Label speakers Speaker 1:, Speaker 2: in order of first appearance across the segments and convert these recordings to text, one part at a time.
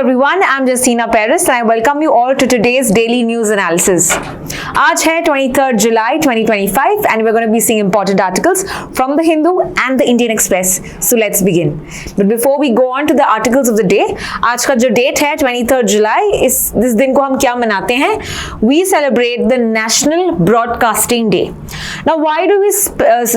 Speaker 1: everyone, I'm Justina Paris and I welcome you all to today's daily news analysis. आज है 23rd July 2025 and we're going to be seeing important articles from the Hindu and the Indian Express. So let's begin. But before we go on to the articles of the day, आज का जो date है 23rd July, इस दिन को हम क्या मनाते हैं? We celebrate the National Broadcasting Day. Now why do we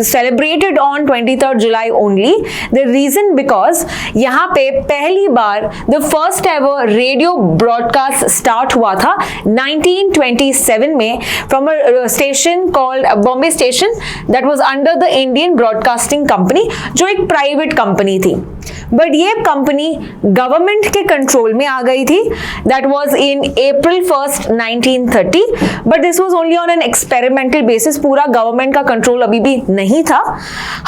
Speaker 1: celebrate it on 23rd July only? The reason because यहाँ पे पहली बार the first ever radio broadcast start हुआ था 1927 में from a station called Bombay Station that was under the Indian Broadcasting Company जो एक private company थी. But ये कंपनी गवर्नमेंट के कंट्रोल में आ गई थी. That was in April 1st 1930 but this was only on an experimental basis. पूरा government का कंट्रोल अभी भी नहीं था.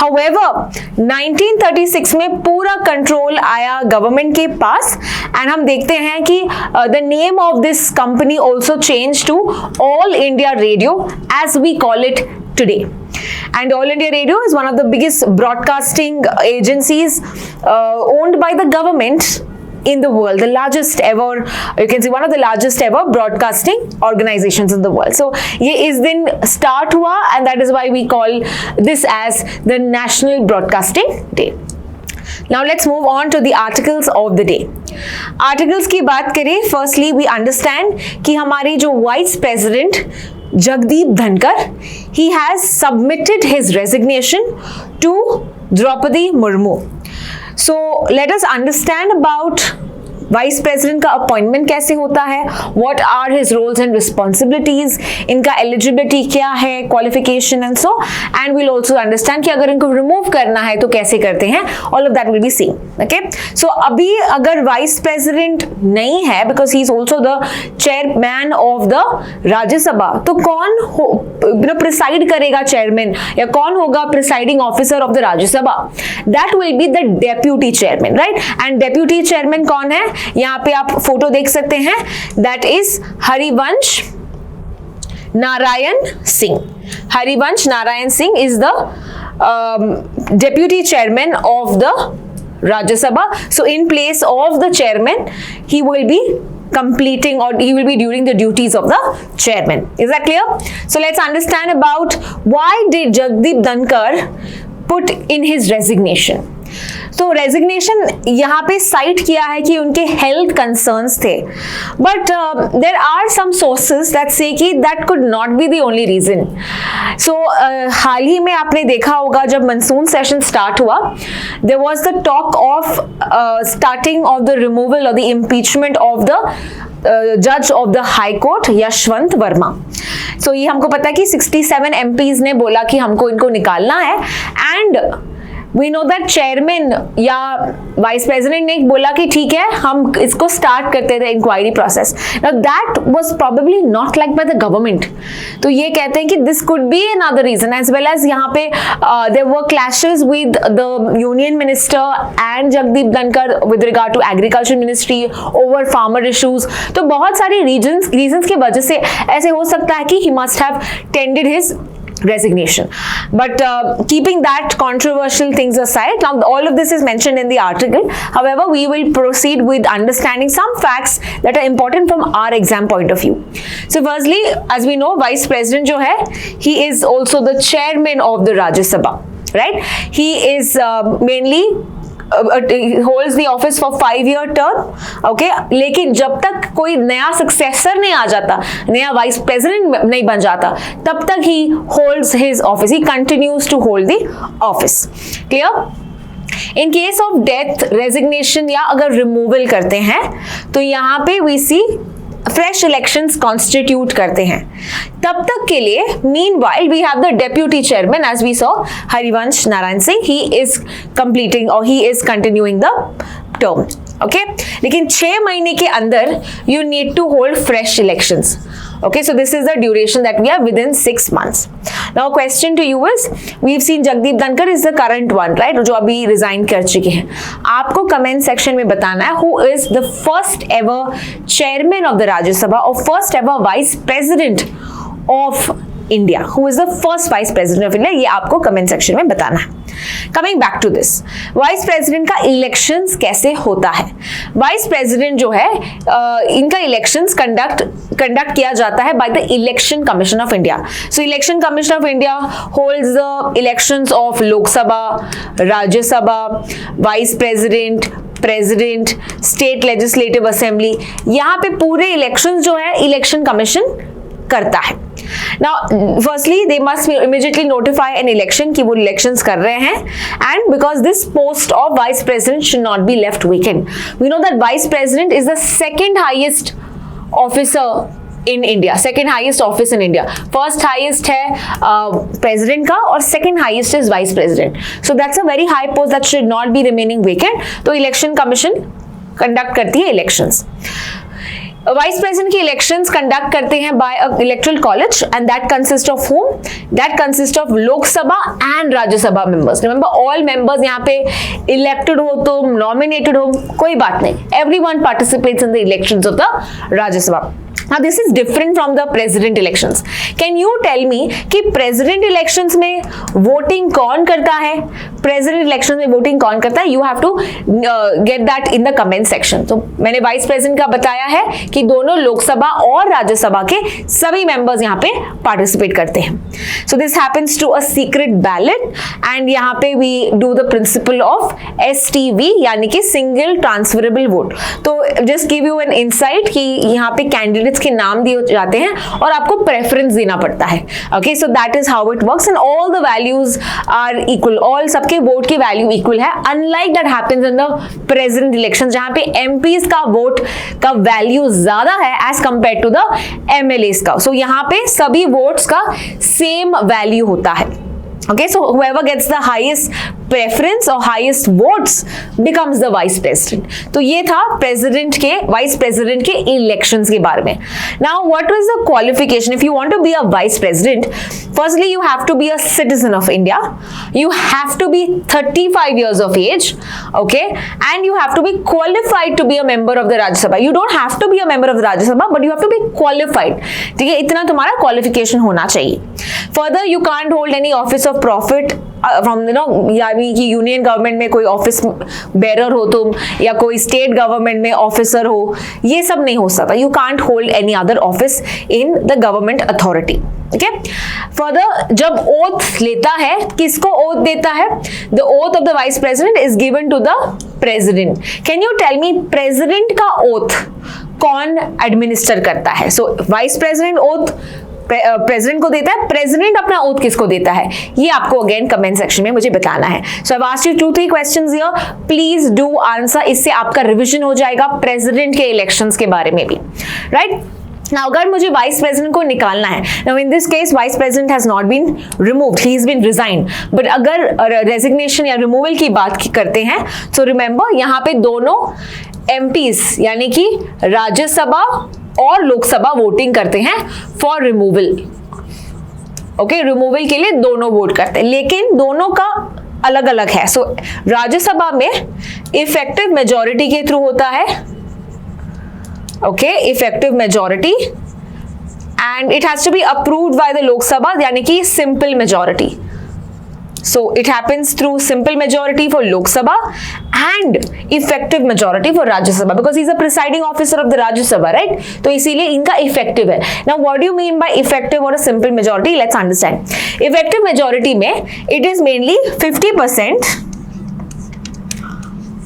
Speaker 1: हाउएवर 1936 में पूरा कंट्रोल आया गवर्नमेंट के पास एंड हम देखते हैं कि the name of this company also change to All India Radio as we call it today. And All India Radio is one of the biggest broadcasting agencies owned by the government in the world, the largest ever, you can see one of the largest ever broadcasting organizations in the world. So ये इस दिन start हुआ and that is why we call this as the National Broadcasting Day. Now let's move on to the articles of the day. Articles की बात करें, firstly we understand कि हमारी जो Vice President Jagdeep Dhankar, he has submitted his resignation to Draupadi Murmu. So let us understand about vice president का appointment कैसे होता है, what are his roles and responsibilities, इनका एलिजिबिलिटी क्या है, qualification and so, and will also understand कि अगर इनको रिमूव करना है तो कैसे करते हैं. All of that will be seen. Okay, so अभी अगर वाइस प्रेसिडेंट नहीं है because he is also the chairman of the Rajya Sabha, तो कौन प्रिसाइड करेगा चेयरमैन या कौन होगा presiding officer of the Rajya Sabha? That will be the deputy chairman, right. And deputy chairman कौन है? यहां पे आप फोटो देख सकते हैं. That is Harivansh Narayan Singh. Harivansh Narayan Singh is the deputy chairman of the Rajya Sabha. So in place of the chairman, he will be completing or he will be doing the duties of the chairman. Is that clear? So let's understand about why did Jagdeep Dhankar put in his resignation. तो resignation यहाँ पे cite किया है कि उनके health concerns थे, but there are some sources that say कि that could not be the only reason. So हाल ही में आपने देखा होगा जब मानसून सेशन स्टार्ट हुआ, there was the talk of starting of the removal और द इम्पीचमेंट ऑफ द जज of the high court Yashwant Varma. So ये हमको पता है कि 67 MPs ने बोला कि हमको इनको निकालना है and We know that chairman या वाइस प्रेसिडेंट ने बोला कि ठीक है हम इसको स्टार्ट करते थे inquiry process. Now that was probably not liked by the government. तो ये कहते हैं कि this could be another reason as well as यहाँ पे there were clashes with the union minister and Jagdeep Dhankar with regard to agriculture ministry over farmer issues. तो बहुत सारे reasons की वजह से ऐसे हो सकता है कि he must have tendered his resignation. But keeping that controversial things aside, now all of this is mentioned in the article. However, we will proceed with understanding some facts that are important from our exam point of view. So firstly, as we know, Vice President जो है, he is also the chairman of the Rajya Sabha, right? He is mainly holds the office for 5-year term. Okay, लेकिन जब तक कोई नया successor नहीं आ जाता, नया वाइस प्रेसिडेंट नहीं बन जाता, तब तक he holds his office, he continues to hold the office. Clear? In case of death, resignation या अगर रिमूवल करते हैं तो यहाँ पे we see fresh elections constitute करते हैं. तब तक के लिए meanwhile we have the deputy chairman as we saw Harivansh Narayan Singh, he is completing और he is continuing the term. Okay, लेकिन 6 महीने के अंदर you need to hold fresh elections. Okay, so this is the duration that we have within 6 months. Now question to you is, we've seen Jagdeep Dhankar is the current one, right? जो अभी resign कर चुके हैं. आपको comment section में बताना है who is the first ever chairman of the Rajya Sabha or first ever vice president of India, who is the first vice president of India, ये आपको कमेंट सेक्शन में बताना है। Coming back to this, vice president का elections कैसे होता है? Vice president जो है इनका इलेक्शंस कंडक्ट किया जाता है by the election commission of India. So election commission of India holds the elections of Lok Sabha, Rajya Sabha, vice president, president, state legislative assembly, यहाँ पे पूरे इलेक्शंस जो है इलेक्शन कमीशन करता है। Now, firstly, they must immediately notify an election कि वो elections कर रहे हैं, and because this post of vice president should not be left vacant. We know that vice president is the second highest officer in India, second highest office in India. First highest है president का और second highest is vice president. So that's a very high post that should not be remaining vacant. तो election commission conduct करती है elections. Vice president की elections conduct करते हैं by electoral college and that consist of whom, that consist of Lok Sabha and Rajya Sabha members. Remember all members यहाँ पे elected हो तो नॉमिनेटेड हो कोई बात नहीं, everyone participates in the elections of the Rajya Sabha. Now this is different from the president elections. Can you tell me कि president elections में voting कौन करता है? President elections में voting कौन करता है? You have to get that in the comment section. तो मैंने vice president का बताया है कि दोनों लोकसभा और राज्यसभा के सभी members यहाँ पे participate करते हैं. So this happens to a secret ballot and यहाँ पे we do the principle of STV यानी कि single transferable vote. तो just give you an insight कि यहाँ पे candidates के नाम दिए जाते हैं और आपको प्रेफरेंस देना पड़ता है। Okay, so that is how it works and all the values are equal, all सबके वोट की वैल्यू इक्वल है, unlike that happens in the president election जहां पे एमपीज का वोट का वैल्यू ज्यादा है as compare to the MLAs का। सो यहाँ पे सभी वोट्स का सेम वैल्यू होता है। Okay, so whoever gets the highest preference or highest votes becomes the vice president. तो ये था president के vice president के elections के बारे में. Now, what is the qualification if you want to be a vice president? Firstly, you have to be a citizen of India. You have to be 35 years of age. Okay, and you have to be qualified to be a member of the Rajya Sabha. You don't have to be a member of the Rajya Sabha, but you have to be qualified. ठीक है, इतना तुम्हारा qualification होना चाहिए. Further, you can't hold any office of profit from यानी कि union government में कोई ऑफिस बेरर हो तुम या कोई स्टेट गवर्नमेंट में ऑफिसर हो, ये सब नहीं हो सकता. You can't hold any other office in the government authority. Okay, further जब ओथ लेता है, किसको ओथ देता है? The oath of the vice president is given to the president. Can you tell me president का ओथ कौन administer करता है? So vice president oath president को देता है, प्रेसिडेंट अपना ओथ किसको देता है? ये आपको अगेन कमेंट सेक्शन में मुझे बताना है. So I asked you 2-3 questions here, please do answer. इससे आपका रिवीजन हो जाएगा प्रेसिडेंट के इलेक्शंस के बारे में भी, राइट? Now, अगर मुझे वाइस प्रेसिडेंट को निकालना है, now in this case vice president has not been removed, he has been resigned. But अगर रेजिग्नेशन या रिमूवल की बात करते हैं, so remember यहाँ पे दोनों MPs यानी कि राज्यसभा और लोकसभा वोटिंग करते हैं फॉर रिमूवल. ओके, रिमूवल के लिए दोनों वोट करते हैं, लेकिन दोनों का अलग अलग है. सो राज्यसभा में इफेक्टिव मेजॉरिटी के थ्रू होता है. Okay, effective majority, and it has to be approved by the Lok Sabha यानी कि simple majority. So it happens through simple majority for Lok Sabha and effective majority for Rajya Sabha because he's a presiding officer of the Rajya Sabha, right? तो इसीलिए इनका effective है. Now what do you mean by effective or a simple majority? Let's understand. Effective majority में it is mainly 50%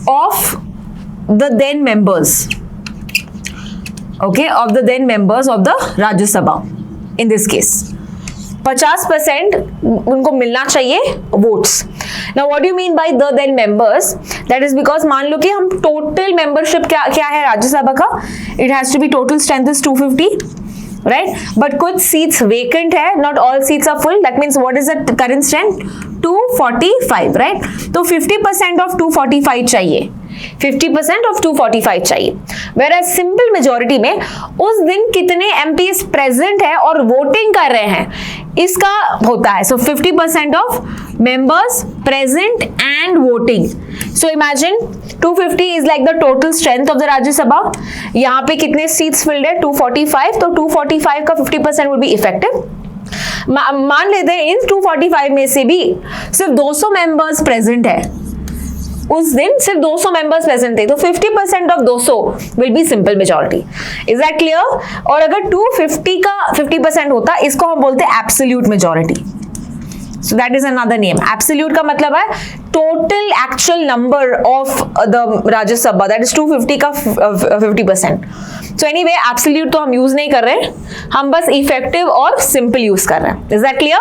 Speaker 1: of the then members, okay, of the then members of the Rajya Sabha in this case. 50% उनको मिलना चाहिए votes. Now what do you mean by the then members? That is because मान लो कि हम total membership क्या है राज्यसभा का? It has to be total strength is 250, right? But कुछ seats vacant है, not all seats are full. That means what is the current strength? 245, right? तो 50% of 245 चाहिए. 50% of 245 चाहिए. Whereas सिंपल मेजोरिटी में उस दिन कितने MPs प्रेजेंट है और वोटिंग कर रहे हैं इसका होता है. So 50% of members present and voting. So imagine 250 is like the total strength of the Rajya Sabha. यहाँ पे कितने seats filled है? 245. तो 245 का 50% would be effective. मान लेते हैं इन 245 में से भी सिर्फ 200 मेंबर्स प्रेजेंट है, उस दिन सिर्फ 200 मेंबर्स प्रेजेंट थे, तो 50% of 200 will be simple majority. Is that clear? और अगर 250 का 50% होता, इसको हम बोलते हैं absolute majority. So that is another name. Absolute का मतलब है total actual number of the Rajya Sabha, that is 250 का 50%. So anyway, absolute तो हम यूज नहीं कर रहे, हम बस effective और simple यूज कर रहे हैं। Is that clear?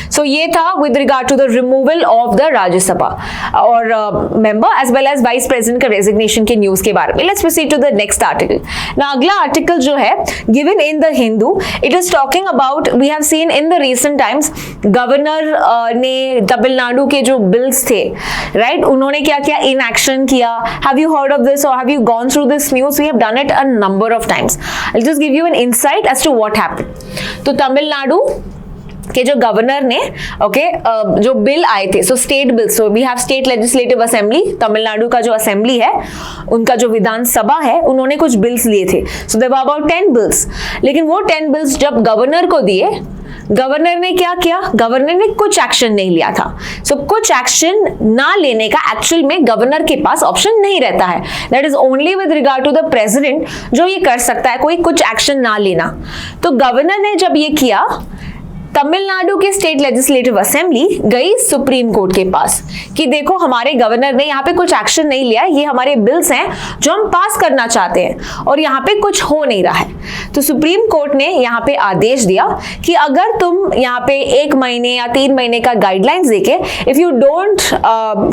Speaker 1: So ये था with regard to the removal of the Rajya Sabha और member as well as vice president का resignation के news के बारे में। Let's proceed to the next article. Now अगला article जो है given in the Hindu, it is talking about, we have seen in the recent times governor ने तमिलनाडु के जो बिल्स थे, राइट, उन्होंने क्या किया, इनएक्शन किया। Have you heard of this और have you gone through this news? We have done it a number of times. I will just give you an insight as to what happened. तो तमिलनाडु के जो governor ने जो bill आए थे, so state bill, so we have state legislative assembly, Tamil Nadu का जो assembly है, उनका जो विधानसभा है, उन्होंने कुछ बिल्स लिए थे। So there were about 10 bills, लेकिन वो 10 बिल्स जब गवर्नर को दिए, गवर्नर ने क्या किया, गवर्नर ने कुछ एक्शन नहीं लिया था। सो कुछ एक्शन ना लेने का एक्चुअल में गवर्नर के पास ऑप्शन नहीं रहता है, that is only with regard to the president जो ये कर सकता है, कोई कुछ एक्शन ना लेना। तो गवर्नर ने जब ये किया, तमिलनाडु के स्टेट लेजिस्लेटिव असेंबली गई सुप्रीम कोर्ट के पास कि देखो हमारे गवर्नर ने यहाँ पे कुछ एक्शन नहीं लिया, ये हमारे बिल्स हैं जो हम पास करना चाहते हैं और यहाँ पे कुछ हो नहीं रहा है। तो सुप्रीम कोर्ट ने यहाँ पे आदेश दिया कि अगर तुम यहाँ पे 1 महीने या 3 महीने का गाइडलाइंस देके इफ यू डोंट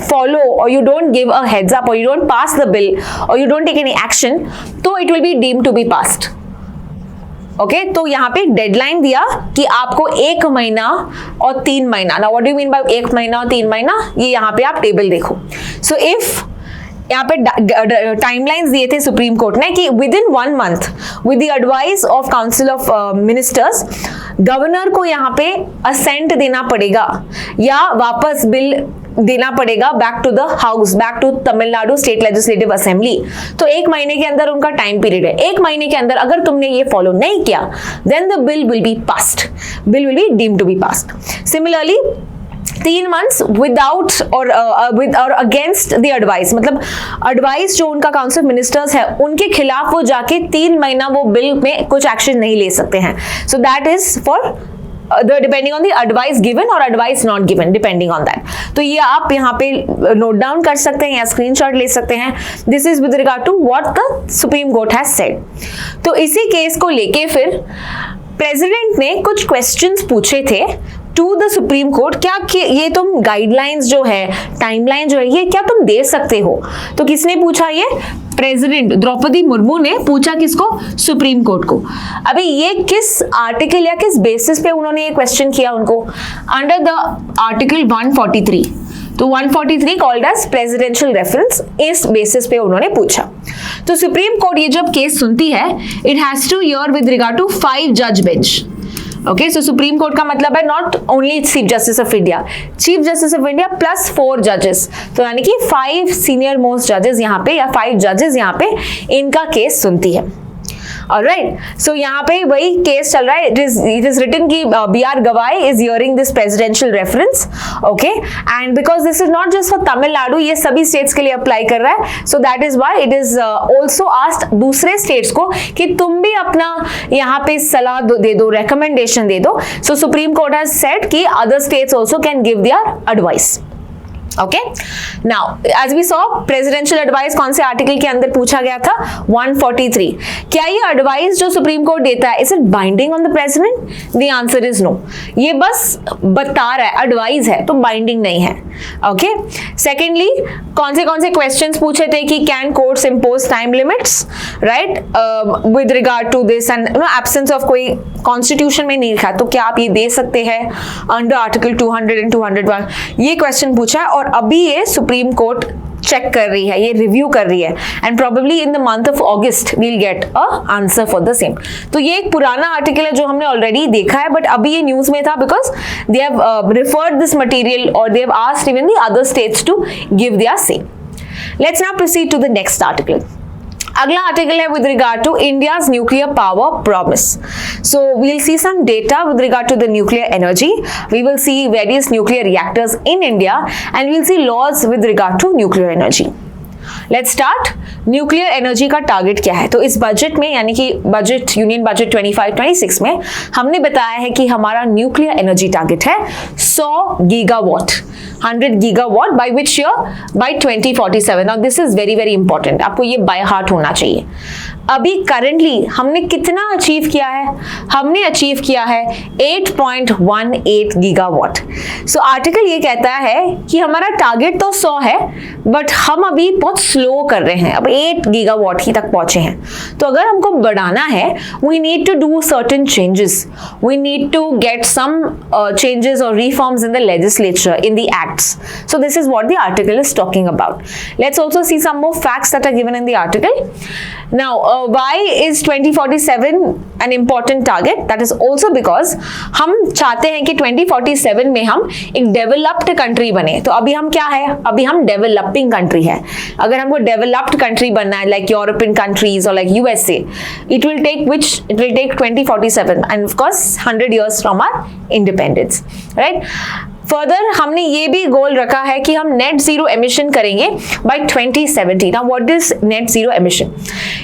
Speaker 1: फॉलो और you don't give a heads up और you don't pass the bill और you don't take any action, तो it will be deemed to be passed. Okay, तो यहाँ पे डेडलाइन दिया कि आपको 1 महीना और 3 महीना। Now what do you mean by 1 महीना और 3 महीना? ये यहाँ पे आप टेबल देखो। सो इफ यहाँ पे टाइमलाइंस दिए थे सुप्रीम कोर्ट ने कि with in 1 month with the advice of council of ministers governor को यहाँ पे असेंट देना पड़ेगा या वापस बिल देना पड़ेगा back to the house, back to Tamil Nadu state legislative assembly. तो 1 महीने के अंदर उनका टाइम पीरियड है। 1 महीने के अंदर अगर तुमने ये फॉलो नहीं किया, then the bill will be passed, bill will be deemed to be passed. Similarly 3 months without और अगेंस्ट द एडवाइस, मतलब एडवाइस जो उनका काउंसिल मिनिस्टर्स है उनके खिलाफ वो जाके 3 महीना वो बिल में कुछ एक्शन नहीं ले सकते हैं। So that is for depending on the advice given और advice not given, depending on that. तो ये आप यहाँ पे नोट डाउन कर सकते हैं या स्क्रीनशॉट ले सकते हैं। This is with regard to what the supreme court has said. तो इसी केस को लेके फिर प्रेसिडेंट ने कुछ क्वेश्चंस पूछे थे टू द सुप्रीम कोर्ट, क्या ये तुम गाइडलाइंस जो है, टाइमलाइन जो है, ये क्या तुम दे सकते हो? तो किसने पूछा? ये प्रेसिडेंट द्रौपदी मुर्मू ने पूछा। किसको? सुप्रीम कोर्ट को। अभी ये किस आर्टिकल या किस बेसिस पे उन्होंने ये क्वेश्चन किया उनको? Under the article 143। तो 143 कॉल्ड एज प्रेसिडेंशियल रेफरेंस, इस बेसिस पे उन्होंने पूछा। तो सुप्रीम कोर्ट ये जब केस सुनती है, it has to hear with regard to 5 जज bench. Okay, so supreme court का मतलब है not only chief justice of India, chief justice of India plus 4 जजेस, तो यानी कि 5 सीनियर मोस्ट जजेस यहाँ पे या 5 जजेस यहाँ पे इनका केस सुनती है। Alright, so यहाँ पे वही केस चल रहा है। It is written कि B.R. Gavai is hearing this presidential reference, okay, and because this is not just for Tamil Nadu, ये सभी states के लिए अप्लाई कर रहा है, so that is why it is also asked दूसरे states को कि तुम भी अपना यहाँ पे सलाह दे दो, recommendation दे दो। So Supreme Court has said कि other states also can give their advice. Okay, now as we saw presidential advice कौन से आर्टिकल के अंदर पूछा गया था? 143। क्या ये एडवाइस जो सुप्रीम कोर्ट देता है is it binding on the president? The answer is no. ये बस बता रहा है, एडवाइस है तो बाइंडिंग नहीं है। ओके, सेकेंडली कौन से क्वेश्चंस पूछे थे कि can courts impose time limits, right, with regard to this and absence of कोई कॉन्स्टिट्यूशन में नहीं लिखा तो क्या आप ये दे सकते हैं अंडर आर्टिकल 200 एंड 201? ये क्वेश्चन पूछा और अभी ये सुप्रीम कोर्ट चेक कर रही है, ये रिव्यू कर रही है and probably in the month of August we will get a answer for the same. तो ये एक पुराना आर्टिकल है जो हमने ऑलरेडी देखा है, बट अभी ये न्यूज में था because they have referred this material और they have asked even the other states to give their say. Let's now proceed to the next article. अगला आर्टिकल है with regard to India's nuclear power promise. So we will see some data with regard to the nuclear energy. We will see various nuclear reactors in India and we will see laws with regard to nuclear energy. Let's start. Nuclear energy का target क्या है? तो इस budget में, यानी कि budget union budget 25-26 में हमने बताया है कि हमारा न्यूक्लियर एनर्जी टारगेट है 100 gigawatt, 100 gigawatt by which year? By 2047. Now this is very very important, आपको ये बाय हार्ट होना चाहिए. अभी करंटली हमने कितना अचीव किया है? हमने अचीव किया है 8.18 गीगावाट. सो आर्टिकल ये कहता है कि हमारा टारगेट तो 100 है, बट हम अभी बहुत स्लो कर रहे हैं, अब 8 गीगावाट ही तक पहुंचे हैं. तो अगर हमको बढ़ाना है, we need to do certain changes, we need to get some changes और reforms in the legislature, in the acts. So this is what the article is talking about. Let's also see some more facts that are given in the article. Now, why is 2047 an important target? That is also because हम चाहते हैं कि 2047 में हम एक developed country बने. तो अभी हम क्या है? अभी हम डेवलपिंग कंट्री है. अगर हमको डेवलप्ड कंट्री बनना है, लाइक यूरोपियन कंट्रीज और like USA, it will take 2047 and of course 100 years from our independence, right? Further हमने ये भी गोल रखा है कि हम नेट जीरो एमिशन करेंगे by 2070. Now what is net zero emission?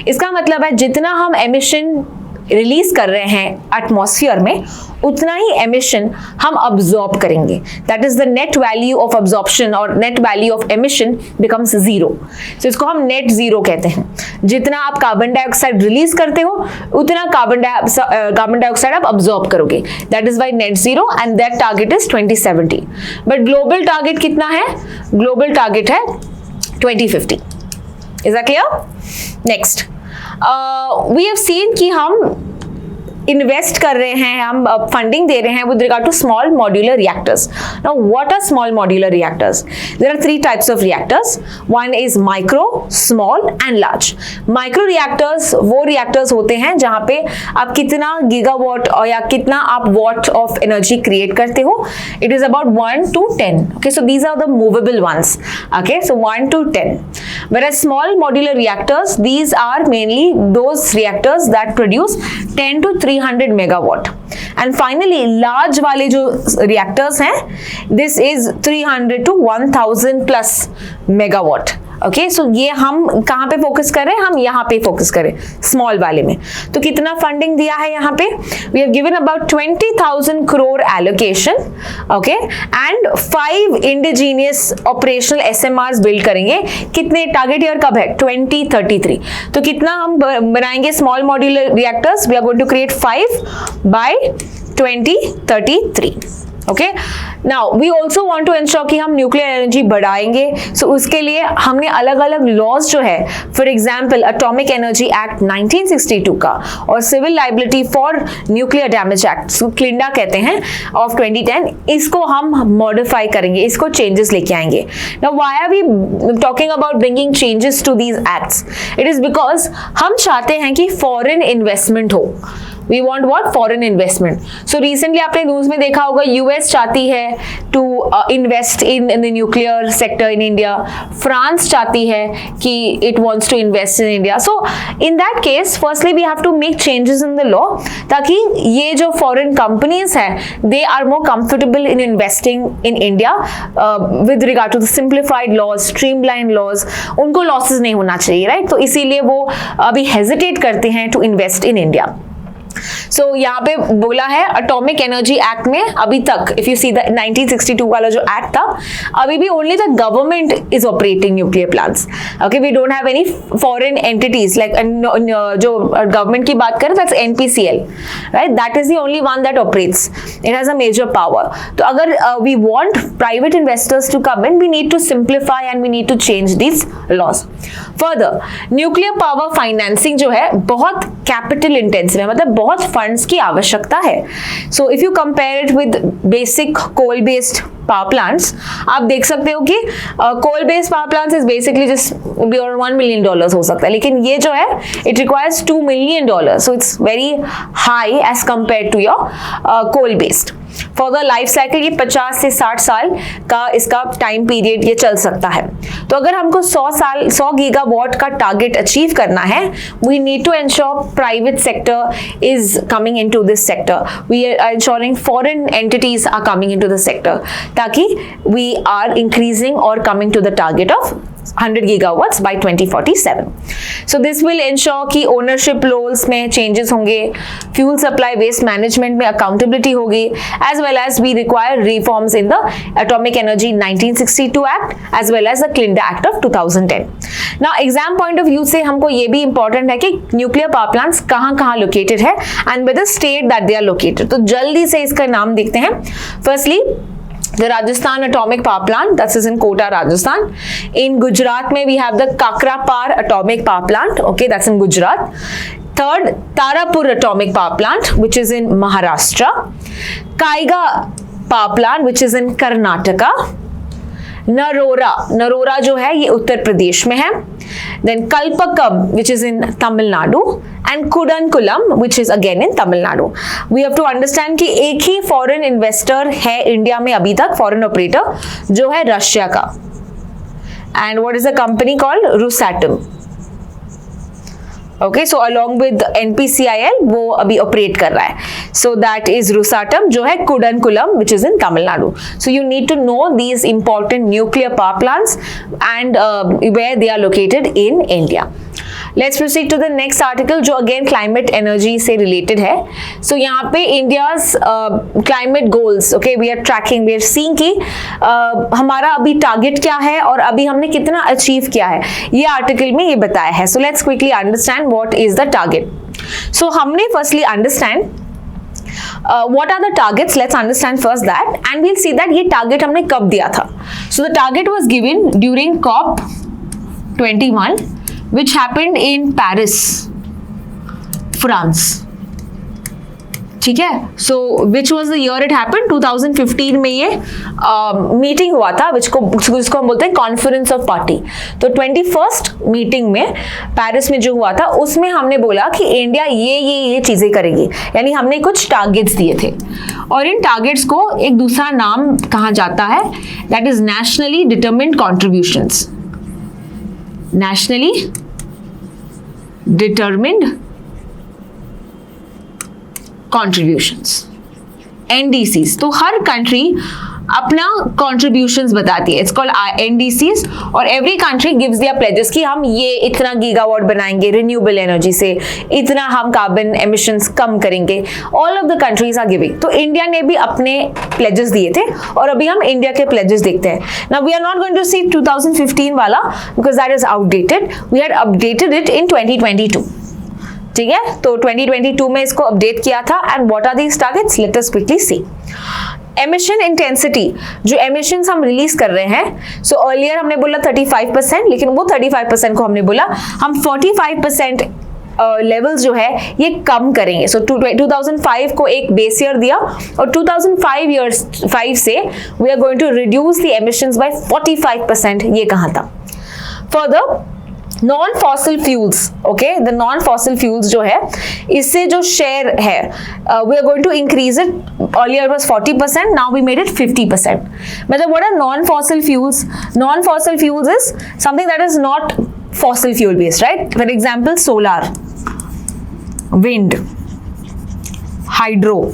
Speaker 1: इसका मतलब है जितना हम एमिशन रिलीज कर रहे हैं एटमॉस्फेयर में, उतना ही एमिशन हम अब्सॉर्ब करेंगे. That is the net value of absorption और net value of emission becomes zero. So इसको हम नेट जीरो कहते हैं. जितना आप कार्बन डाइऑक्साइड रिलीज करते हो, उतना कार्बन डाइऑक्साइड आप अब्सॉर्ब करोगे. That is by net zero and that target is 2070. But global target कितना है? ग्लोबल टारगेट है 2050. Is that clear? Next, we have seen कि हम इन्वेस्ट कर रहे हैं, हम फंडिंग दे रहे हैं with regard to small modular reactors. Now what are small modular reactors? There are 3 types of reactors. One is micro, small and large. Micro reactors वो रिएक्टर्स होते हैं जहां पे आप कितना गीगावाट और या कितना आप वॉट ऑफ एनर्जी क्रिएट करते हो. It is about 1 to 10. Okay, so these are the movable ones. Okay, so 1 to 10. Whereas small modular reactors, these are mainly those reactors that produce 10 to 300 megawatt. And finally, large वाले जो reactors हैं, this is 300 to 1000 plus megawatt. Okay, सो ये हम कहाँ पे focus करें? हम यहाँ पे फोकस करें, स्मॉल वाले में. तो कितना फंडिंग दिया है यहाँ पे? We have given about 20,000 crore allocation. Okay, and 5 indigenous operational SMRs build करेंगे. कितने? टारगेट ईयर कब है? 2033. तो कितना हम बनाएंगे small modular reactors? We are going to create 5 by 2033. Okay, now we also want to ensure कि हम न्यूक्लियर एनर्जी बढ़ाएंगे. सो उसके लिए हमने अलग अलग लॉज जो है, for example atomic energy act 1962 का और civil liability for nuclear damage act, क्लिंडा कहते हैं, ऑफ 2010, इसको हम मॉडिफाई करेंगे, इसको चेंजेस लेके आएंगे. Now why are we talking about bringing changes to these acts? It is because हम चाहते हैं कि फॉरेन इन्वेस्टमेंट हो. We want what? Foreign investment. So recently आपने न्यूज में देखा होगा, US चाहती है to invest in the nuclear sector in India. France चाहती है कि it wants to invest in India. So in that case, firstly we have to make changes in the law ताकि ये जो foreign companies हैं, they are more comfortable in investing in India with regard to the simplified laws, streamlined laws. उनको losses नहीं होना चाहिए, right? तो इसीलिए वो अभी hesitate करते हैं to invest in India. सो यहाँ पे बोला है एटॉमिक एनर्जी एक्ट में अभी तक, इफ यू सी द 1962 वाला जो एक्ट था, अभी भी only the government is operating nuclear plants. Okay, we don't have any foreign entities like, जो गवर्नमेंट की बात करें that's NPCL, right? That is the only one that operates. It has a major power. तो अगर we want private investors to come in, we need to simplify and we need to change this laws. Further, nuclear power financing जो है बहुत capital intensive है, मतलब बहुत funds की आवश्यकता है. So if you compare it with basic coal based power plants, आप देख सकते हो कि coal based power plants is basically just $1 million हो सकता है, लेकिन ये जो है it requires $2 million. So it's very high as compare to your coal based. For the life cycle ये 50 से 60 साल का इसका टाइम पीरियड ये चल सकता है। तो अगर हमको 100 गीगावाट का टारगेट अचीव करना है, we need to ensure private sector is coming into this sector, we are ensuring foreign entities are coming into the sector, ताकि we are increasing or coming to the target of 100 gigawatts by 2047. So this will ensure कि ownership roles में changes होंगे, fuel supply waste management में accountability होगी, as well as we require reforms in the Atomic Energy 1962 Act as well as the Clinda Act of 2010. Now exam point of view से हमको ये भी important है कि nuclear power plants कहाँ located है and with the state that they are located. तो जल्दी से इसका नाम देखते हैं। Firstly, the Rajasthan Atomic Power Plant, that is in Kota, Rajasthan. In Gujarat mein we have the Kakrapar Atomic Power Plant, okay, that's in Gujarat. Third, Tarapur Atomic Power Plant, which is in Maharashtra. Kaiga Power Plant, which is in Karnataka. Narora जो है ये उत्तर प्रदेश में है। Then Kalpakkam which is in Tamil Nadu and Kudankulam which is again in Tamil Nadu. We have to understand कि एक ही foreign investor है India में अभी तक, फॉरेन ऑपरेटर, जो है रशिया का, and what is the company called? Rosatom. Okay, so along with NPCIL वो अभी ऑपरेट कर रहा है। सो दैट इज रोसाटम जो है Kudankulam which is in Tamil Nadu. So you need to know these important nuclear power plants and where they are located in India. Let's proceed to the next article जो अगेन climate energy से related है। सो यहाँ पे India's climate goals, okay, we are tracking, we are seeing कि हमारा अभी टारगेट क्या है और अभी हमने कितना अचीव किया है, ये आर्टिकल में ये बताया है। So let's quickly understand what is the target. So हमने firstly understand what are the targets? Let's understand first that and we'll see that ये target हमने कब दिया था। So the target was given during COP21 which happened in Paris, France. ठीक है, so which was the year it happened? 2015 में ये meeting हुआ था जिसको हम बोलते हैं कॉन्फ्रेंस ऑफ पार्टी। तो 21st मीटिंग में पेरिस में जो हुआ था उसमें हमने बोला कि इंडिया ये चीजें करेगी, यानी हमने कुछ टारगेट्स दिए थे और इन टारगेट्स को एक दूसरा नाम कहा जाता है, that is nationally determined contributions. Nationally determined contributions, NDCs। तो हर कंट्री अपना कॉन्ट्रीब्यूशंस बताती है, इट्स कॉल्ड NDCs, और every country gives there pledges कि हम ये इतना गीगावाट बनाएंगे रिन्यूएबल एनर्जी से, इतना हम कार्बन एमिशंस कम करेंगे। All of the countries are giving. तो इंडिया ने भी अपने प्लेजेस दिए थे और अभी हम इंडिया के प्लेजेस देखते हैं। Now we are not going to see 2015 वाला because that is outdated, we had updated it in 2022। ठीक है, तो 2022 में इसको अपडेट किया था। And what are these targets? Let us quickly see. Emission intensity, जो एमिशंस हम रिलीज कर रहे हैं, सो अर्लियर हमने बोला 35%, लेकिन वो 35% को हमने बोला हम 45% लेवल्स जो है ये कम करेंगे। सो 2005 को एक बेस ईयर दिया और 2005 से we are going to reduce the emissions by 45%, ये कहा था। Further non fossil fuels, okay, the non fossil fuels जो है इससे जो शेयर है we are going to increase it. Earlier was 40%, now we made it 50%। मतलब what are non fossil fuels? Non fossil fuels is something that is not fossil fuel based, right? For example solar, wind, hydro,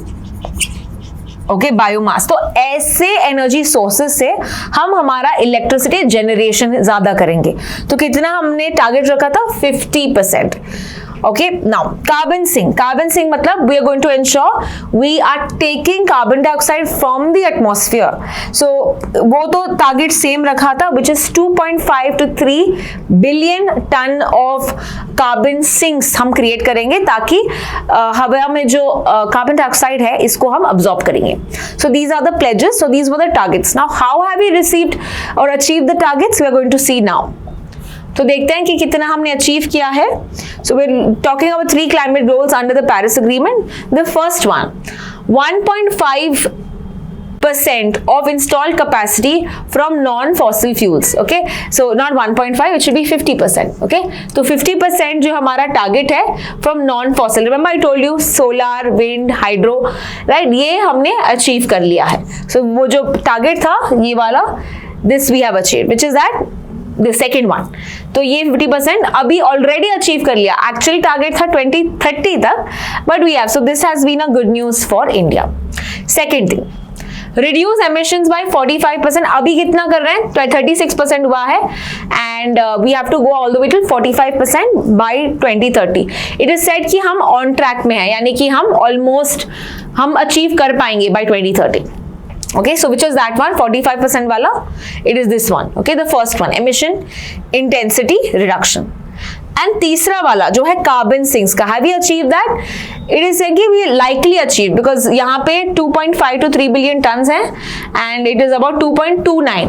Speaker 1: okay, biomass. तो ऐसे energy sources से हम हमारा electricity generation ज्यादा करेंगे। तो कितना हमने टारगेट रखा था? 50%। Okay, now carbon sink मतलब we are going to ensure we are taking carbon dioxide from the atmosphere. So वो तो टारगेट सेम रखा था which is 2.5 to 3 billion ton of carbon sinks हम क्रिएट करेंगे ताकि हवा में जो कार्बन डाइऑक्साइड है इसको हम अब्सॉर्ब करेंगे। So these are the pledges, so these were the targets. Now how have we received or achieved the targets? We are going to see now. तो देखते हैं कि कितना हमने अचीव किया है। So we are talking about 3 climate goals under the Paris agreement. The first one 1.5 50% of installed capacity from non-fossil fuels. Okay, so not 1.5, it should be 50%. Okay, तो 50% जो हमारा टारगेट है from non-fossil. Remember I told you solar, wind, hydro, right? ये हमने achieve कर लिया है. So वो जो टारगेट था ये वाला, this we have achieved, which is that the second one. तो ये 50% अभी ऑलरेडी अचीव कर लिया. एक्चुअल टारगेट था 2030 तक, but we have, so this has been a good news for India. Second thing, reduce emissions by 45%. अभी कितना कर रहे हैं? 36% हुआ है, and we have to go all the way to 45% by 2030. It is said कि हम ऑन ट्रैक में है, यानी कि हम ऑलमोस्ट हम अचीव कर पाएंगे bye 2030. Okay, so which is that one? 45% wala? It is this one. Okay, the first one, emission intensity reduction. And तीसरा वाला जो है कार्बन सिंक्स का, have we achieved that? It is said कि we likely achieved because यहाँ पे 2.5 to 3 billion tons है and it is about 2.29.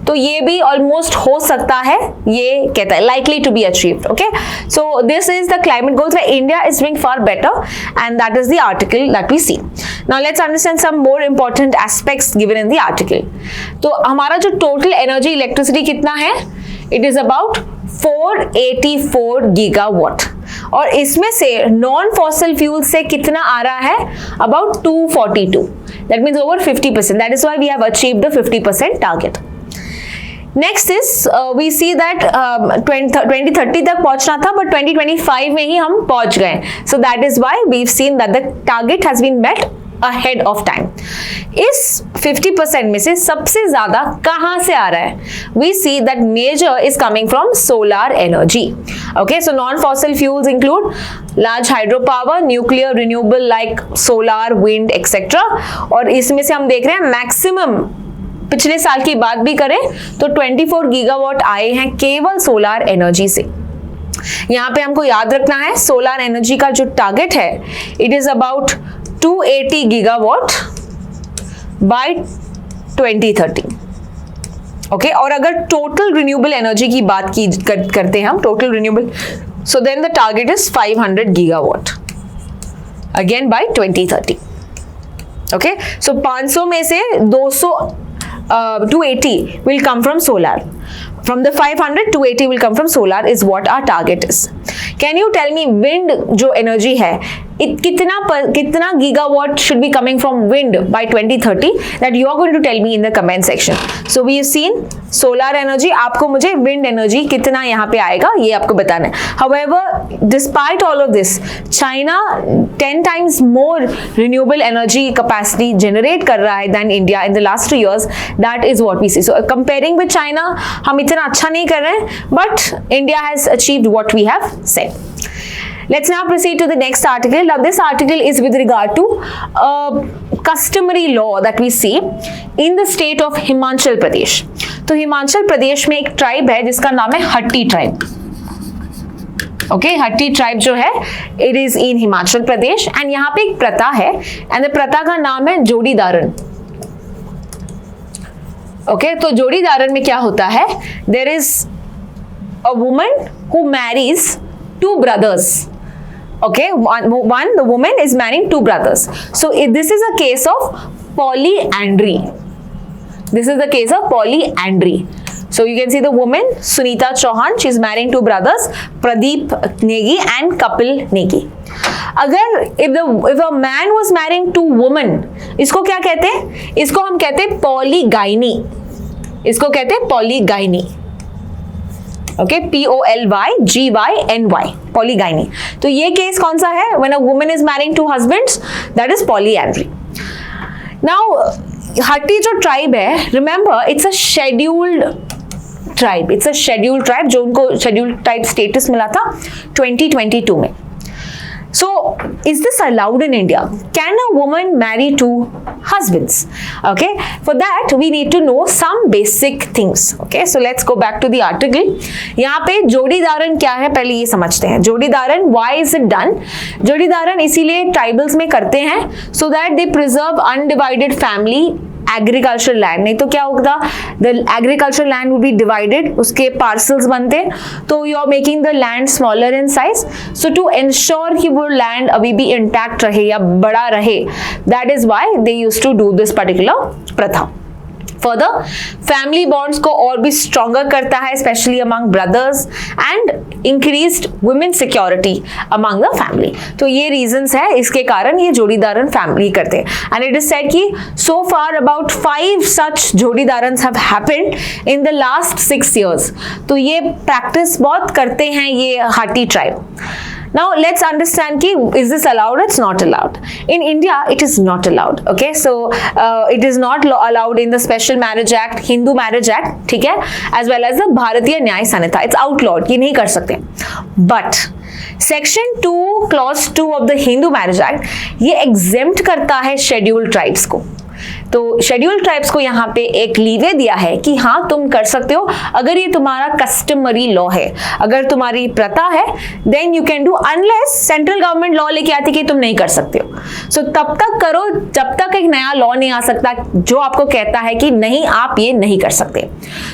Speaker 1: तो ये भी almost हो सकता है, ये कहता है likely to be achieved. Okay, so this is the climate goals where India is doing far better, and that is the article that we see. Now let's understand some more important aspects given in the article. तो हमारा जो total energy electricity कितना है? It is about 484 gigawatt, और इसमें से non fossil fuel से कितना आ रहा है? About 242. That means over 50%. That is why we have achieved the 50% target. Next is we see that 2030 तक पहुंचना था, बट 2025 में ही हम पहुंच गए. So that is why we have seen that the target has been met ahead of time. इस 50% में से सबसे ज्यादा कहां से आ रहा है? We see that major is coming from solar energy. Okay, so non-fossil fuels include large hydropower, nuclear, renewable like solar, wind, etc. और इसमें से हम देख रहे हैं मैक्सिमम पिछले साल की बात भी करें तो 24 गीगावाट आए हैं केवल सोलार एनर्जी से. यहाँ पे हमको याद रखना है सोलार एनर्जी का जो टारगेट है, it is about 280 gigawatt by 2030. Okay, और अगर टोटल रिन्यूएबल एनर्जी की बात की करते हैं हम, total renewable, so then the target is 500 gigawatt again by 2030. Okay, so 500 में से 280 will come from solar. From the 500, 280 will come from solar is what our target is. Can you tell me wind जो energy है, कितना gigawatt should be coming from wind by 2030? That you are going to tell me in the comment section. So we have seen solar energy. आपको मुझे wind energy कितना यहाँ पे आएगा ये आपको बताना है. However, despite all of this, China 10 times more renewable energy capacity generate कर रहा है than India in the last 3 years. That is what we see. So comparing with China, हम इतना अच्छा नहीं कर रहे हैं, but India has achieved what we have said. Let's now proceed to the next article. Now this article is with regard to a customary law that we see in the state of Himachal Pradesh. तो हिमाचल प्रदेश में एक tribe है जिसका नाम है हट्टी tribe. Okay, हट्टी tribe जो है it is in Himachal Pradesh, and यहाँ पे एक प्रथा है, एंड द प्रथा का नाम है जोड़ीदारन. ओके, तो जोड़ीदारन में क्या होता है? There is a woman who marries two brothers. Okay, the woman is marrying two brothers. So this is a case of polyandry. This is the case of polyandry. So you can see the woman Sunita Chauhan, she is marrying two brothers, Pradeep Negi and Kapil Negi. अगर if a man was marrying two women, इसको क्या कहते हैं? इसको हम कहते हैं polygyny. इसको कहते हैं polygyny. Okay, P-O-L-Y-G-Y-N-Y, polygyny. तो ये केस कौन सा है? When a woman is marrying two husbands, that is polyandry. Now, हट्टी जो ट्राइब है, remember it's a scheduled tribe. It's a scheduled tribe जो उनको scheduled tribe status मिला था 2022 में. So, is this allowed in India? Can a woman marry two husbands? Okay, for that we need to know some basic things. Okay, so let's go back to the article. यहाँ पे जोड़ीदारन क्या है पहले ये समझते हैं. जोड़ीदारन, why is it done? जोड़ीदारन इसीलिए tribals में करते हैं so that they preserve undivided family agriculture land, नहीं तो क्या होता, the agriculture land would be divided, उसके पार्सल्स बनते, तो you are making the land smaller in size. So to ensure कि वो लैंड अभी भी इंटैक्ट रहे या बड़ा रहे, that is why they used to do this particular प्रथा. Further, family bonds को और भी stronger करता है, especially among brothers, and increased women security among the family. तो ये reasons है, इसके कारण ये जोड़ीदारन family करते हैं. And it is said कि so far about 5 such जोड़ीदारन have happened in the last 6 years. तो ये practice बहुत करते हैं ये Hatti tribe. Now let's understand ki is this allowed? It's not allowed. In India, it is not allowed. Okay, so it is not allowed in the Special Marriage Act, Hindu Marriage Act, ठीक है, as well as the Bharatiya Nyaya Sanhita. It's outlawed. ये नहीं कर सकते. But Section 2, Clause 2 of the Hindu Marriage Act ये exempt करता है scheduled tribes को. तो शेड्यूल ट्राइब्स को यहाँ पे एक लीवे दिया है कि हाँ तुम कर सकते हो अगर ये तुम्हारा कस्टमरी लॉ है, अगर तुम्हारी प्रथा है, then you can do, unless central government law लेके आती कि तुम नहीं कर सकते हो. सो तब तक करो जब तक एक नया लॉ नहीं आ सकता जो आपको कहता है कि नहीं आप ये नहीं कर सकते.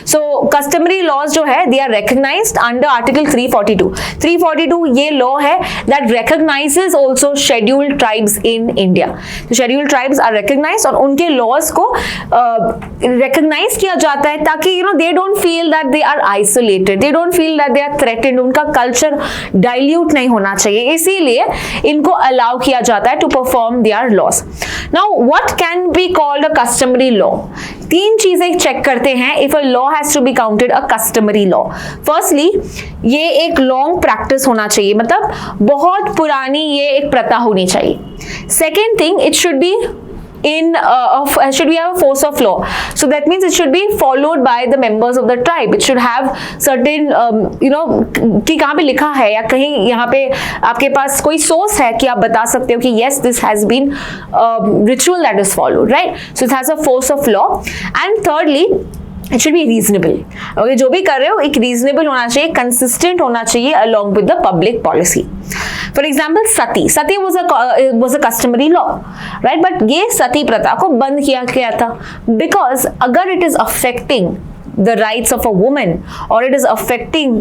Speaker 1: सो कस्टमरी लॉज जो है they are recognised under article 342. 342 ये लॉ है that recognises also scheduled tribes in India. तो शेड्यूल्ड ट्राइब्स आर रिकॉग्नाइज्ड और उनके लॉज को रिकॉग्नाइज किया जाता है ताकि you know they don't feel that they are isolated, they don't feel that they are threatened, उनका कल्चर डाइल्यूट नहीं होना चाहिए, इसीलिए इनको अलाउ किया जाता है to perform their laws. Now what can be called a customary law? 3 चीजें चेक करते हैं if a law has to be counted a customary law. Firstly ये एक लॉन्ग प्रैक्टिस होना चाहिए, मतलब बहुत पुरानी ये एक प्रथा होनी चाहिए. Second thing, it should B should we have a force of law, so that means it should be followed by the members of the tribe. It should have certain कि कहाँ पे लिखा है या कहीं यहाँ पे आपके पास कोई सोर्स है कि आप बता सकते हो कि yes this has been ritual that is followed, right? So it has a force of law. And thirdly, it should be reasonable. Okay, जो भी कर रहे हो एक reasonable होना चाहिए, consistent होना चाहिए along with the public policy. For example, sati was a customary law, right? But ये सती प्रथा को बंद किया गया था because अगर it is affecting the rights of a woman or it is affecting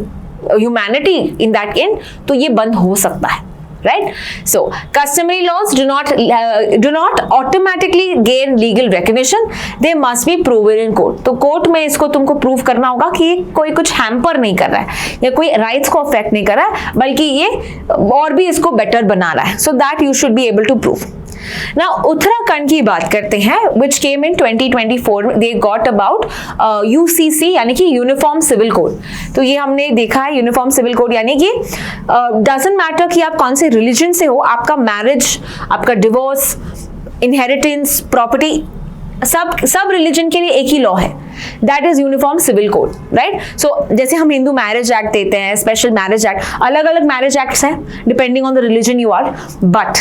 Speaker 1: humanity in that end, तो ये बंद हो सकता है. Right? So customary laws do not automatically gain legal recognition. They must be proven in court. तो court में इसको तुमको प्रूव करना होगा कि कोई कुछ हैम्पर नहीं कर रहा है या कोई राइट्स को अफेक्ट नहीं कर रहा है, बल्कि ये और भी इसको बेटर बना रहा है. So that you should be able to prove. Now Uttarakhand की बात करते हैं, which came in 2024. They got about UCC यानी कि यूनिफॉर्म सिविल कोड. तो ये हमने देखा है यूनिफॉर्म सिविल कोड यानी कि डजंट मैटर कि आप कौन से रिलीजन से हो, आपका मैरिज, आपका डिवोर्स, इनहेरिटेंस, प्रॉपर्टी, सब रिलीजन के लिए एक ही लॉ है. That is uniform civil code, right? So जैसे हम हिंदू मैरिज एक्ट देते हैं, स्पेशल मैरिज एक्ट, अलग अलग मैरिज एक्ट्स हैं depending on the religion you are. But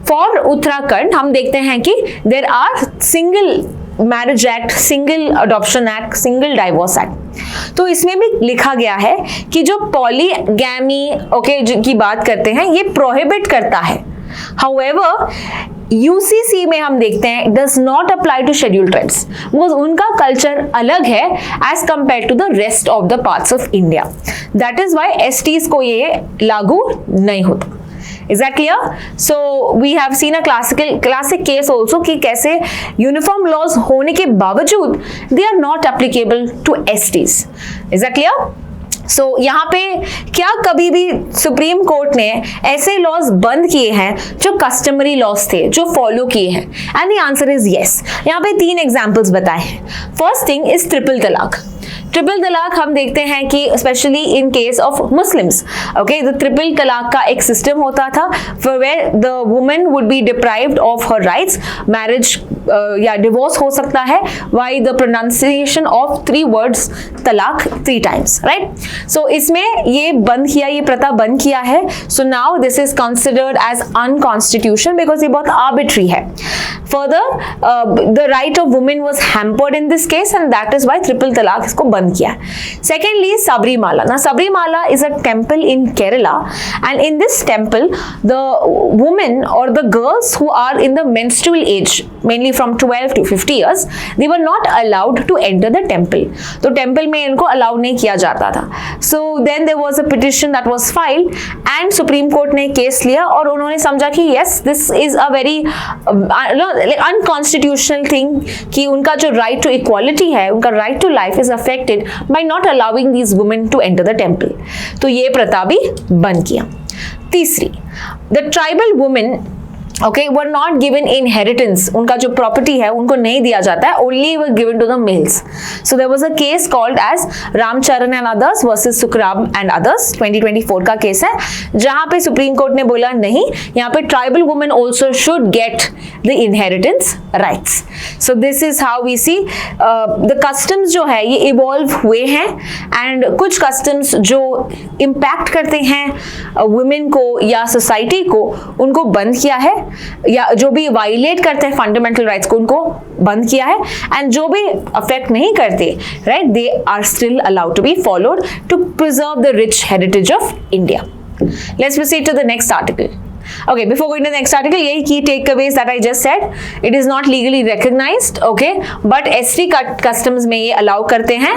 Speaker 1: for Uttarakhand हम देखते हैं कि there are single marriage act, single adoption act, single divorce act. तो इसमें भी लिखा गया है कि जो पॉलीगैमी की बात करते हैं ये प्रोहिबिट करता है. However, UCC में हम देखते हैं does not apply to scheduled tribes because उनका कल्चर अलग है as compared to the rest of the parts of India. That is why STs को ये लागू नहीं होता. Is that clear? So we have seen a classic case also कि कैसे uniform laws होने के बावजूद they are not applicable to STs. Is that clear? सो यहाँ पे क्या कभी भी सुप्रीम कोर्ट ने ऐसे लॉज बंद किए हैं जो कस्टमरी लॉज थे, जो फॉलो किए हैं? And the answer is yes. यहाँ पे 3 एग्जांपल्स बताए हैं. First thing is triple talaq. Triple talaq हम देखते हैं कि specially in case of Muslims, okay, the triple talaq का एक सिस्टम होता था where the woman would be deprived of her rights. Marriage या डिवोर्स हो सकता है by the pronunciation of 3 words talaq 3 times, right? सो इसमें ये बंद किया, ये प्रथा बंद किया है. So now this is considered as unconstitutional because ये बहुत आर्बिट्री है. Further the right of women was hampered in this case and that is why triple talaq इसको बंद किया. Secondly, Sabrimala. Now, Sabrimala is a temple in Kerala, and in this temple, the women or the girls who are in the menstrual age, mainly from 12 to 50 years, they were not allowed to enter the temple. तो temple में इनको allow नहीं किया जाता था. So then there was a petition that was filed and Supreme Court ने case लिया और उन्होंने समझा कि yes, this is a very unconstitutional thing कि उनका जो right to equality है, उनका right to life is affected by not allowing these women to enter the temple. तो ये प्रथा भी बंद किया. तीसरी, the tribal women were not given inheritance. उनका जो property है उनको नहीं दिया जाता है, only were given to the males. So there was a case called as Ramcharan and others versus Sukram and others, 2024 का केस है, जहाँ पे सुप्रीम कोर्ट ने बोला नहीं, यहाँ पे tribal women also should get the inheritance rights. So this is how we see the customs जो है ये evolve हुए हैं and कुछ customs जो impact करते हैं women को या society को, उनको बंद किया है, या जो भी वायलेट करते हैं फंडामेंटल राइट्स को उनको बंद किया है, एंड जो भी अफेक्ट नहीं करते, right, they are still allowed to be followed to preserve the rich heritage of India. Let's proceed to the next article. Okay, before going to the next article, यही key takeaways that I just said. It is not legally recognized, okay, but ST customs में ये allow करते हैं.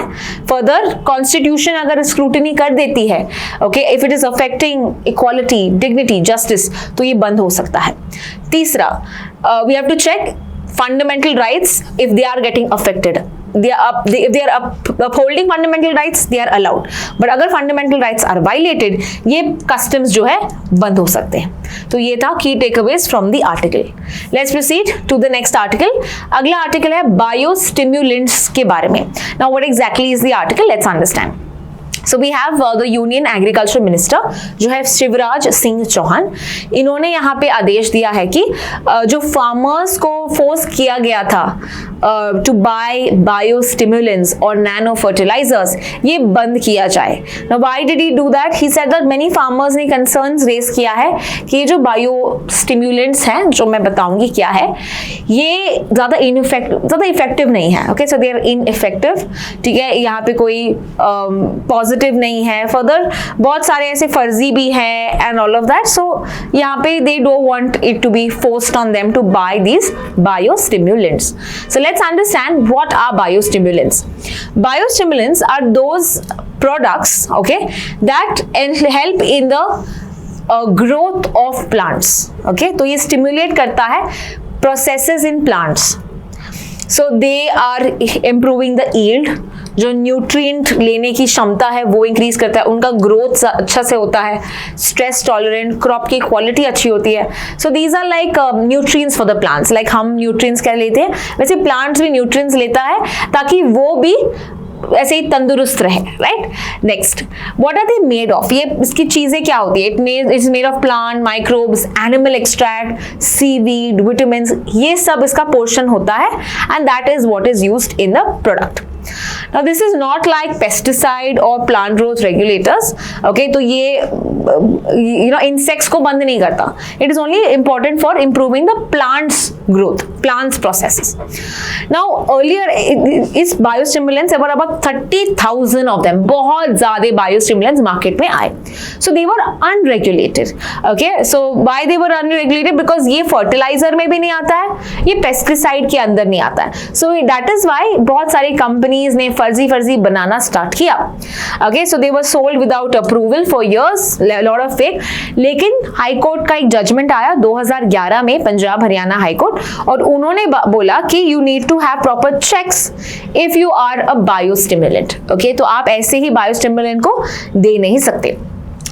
Speaker 1: Further, constitution अगर scrutiny कर देती है, okay, if it is affecting equality, dignity, justice, तो ये बंद हो सकता है. तीसरा, we have to check fundamental rights if they are getting affected. If they are upholding fundamental rights, they are allowed. But अगर fundamental rights are violated, ये customs जो है बंद हो सकते हैं. तो ये था key takeaways from the article. Let's proceed to the next article. अगला article है biostimulants के बारे में. Now what exactly is the article? Let's understand. So we have the Union Agriculture Minister जो है शिवराज सिंह चौहान. इन्होंने यहाँ पे आदेश दिया है कि जो फार्मर्स को फोर्स किया गया था टू बाय बायोस्टिमुलेंट्स और नैनो फर्टिलाइजर्स, ये बंद किया जाए. Now why did he do that? He said that many farmers ने concerns रेज किया है कि ये जो बायोस्टिमुलेंट्स हैं, जो मैं बताऊंगी क्या है, ये ज़्यादा इफेक्टिव नहीं है. Okay, so they are ineffective. ठीक है, यहाँ पे कोई पॉजिटिव नहीं है. फर्दर बहुत सारे ऐसे फर्जी भी हैं and all of that. So यहाँ पे they don't want it to be forced on them to buy these biostimulants. So let's understand what are biostimulants. Biostimulants are those products, okay, that help in the growth of plants. Okay, तो ये stimulate करता है processes in plants. So they are improving the yield. जो nutrient लेने की क्षमता है वो इंक्रीज करता है, उनका ग्रोथ अच्छा से होता है, स्ट्रेस टॉलरेंट, क्रॉप की क्वालिटी अच्छी होती है. So these are like nutrients for the plants. Like हम न्यूट्रिएंट्स क्या लेते हैं, वैसे प्लांट्स भी न्यूट्रिएंट्स लेता है ताकि वो भी ऐसे ही तंदुरुस्त रहे. Right, next, what are they made of? ये इसकी चीजें क्या होती है? It's made of plant microbes, animal extract, seaweed, vitamins, ये सब इसका पोर्शन होता है and that is what is used in the product. Now this is not like pesticide or plant growth regulators. Okay, तो ये insects को बंद नहीं करता. It is only important for improving the plants growth, plants processes. Now earlier इस biostimulants there were about 30,000 of them. बहुत ज़्यादा biostimulants market में आए. So they were unregulated. Okay, so why they were unregulated? Because ये fertilizer में भी नहीं आता है, ये pesticide के अंदर नहीं आता है. So that is why बहुत सारी कंपनीज ने फर्जी बनाना स्टार्ट किया. Okay, so they were sold without approval for years, lot of fake. लेकिन हाई कोर्ट का एक जजमेंट आया 2011 में, पंजाब हरियाणा हाई कोर्ट, और उन्होंने बोला कि you need to have proper checks if you are a biostimulant. Okay, तो आप ऐसे ही बायोस्टिमुलेंट को दे नहीं सकते.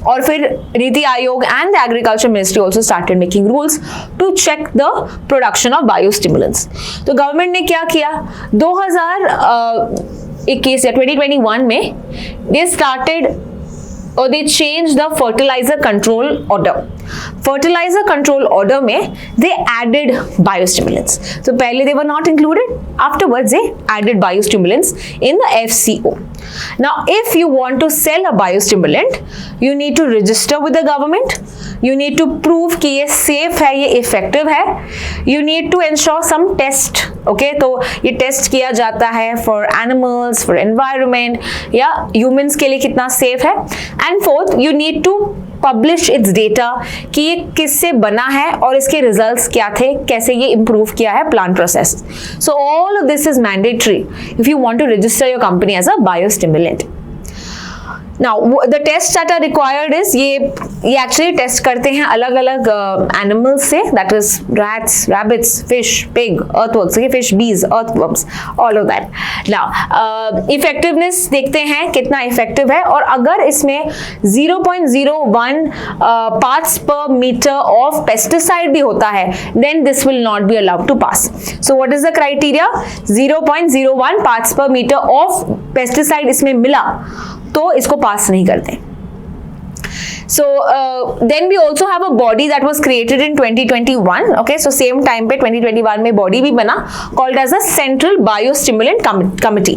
Speaker 1: और फिर NITI Aayog and the agriculture ministry also started making rules to check the production of biostimulants. तो गवर्नमेंट ने क्या किया, 2021 या 2021 में दे स्टार्टेड और they change the fertiliser control order. Fertiliser control order में दे एडेड बायोस्टिमुलेंट्स. तो पहले they were not included, afterwards they added biostimulants in the FCO. Now if you want to sell a biostimulant, you need to register with the government. You need to prove कि ये safe है, ये effective है. You need to ensure some test. Okay, तो ये test किया जाता है for animals, for environment या humans के लिए कितना safe है. And fourth, you need to publish its data कि ये किससे बना है और इसके results क्या थे, कैसे ये improve किया है plant process. So all of this is mandatory if you want to register your company as a biostimulant. Now the tests that are required is ये actually test करते हैं अलग अलग animals से, that is rats, rabbits, fish, pig, earthworms, okay, fish, bees, earthworms, all of that. Now effectiveness देखते हैं कितना effective है, और अगर इसमें 0.01 parts per meter of pesticide भी होता है then this will not be allowed to pass. So what is the criteria? 0.01 parts per meter of pesticide इसमें मिला तो इसको पास नहीं करते. So then we also have a body that was created in 2021. Okay, so same time पे 2021 में body भी बना called as a Central Biostimulant Committee.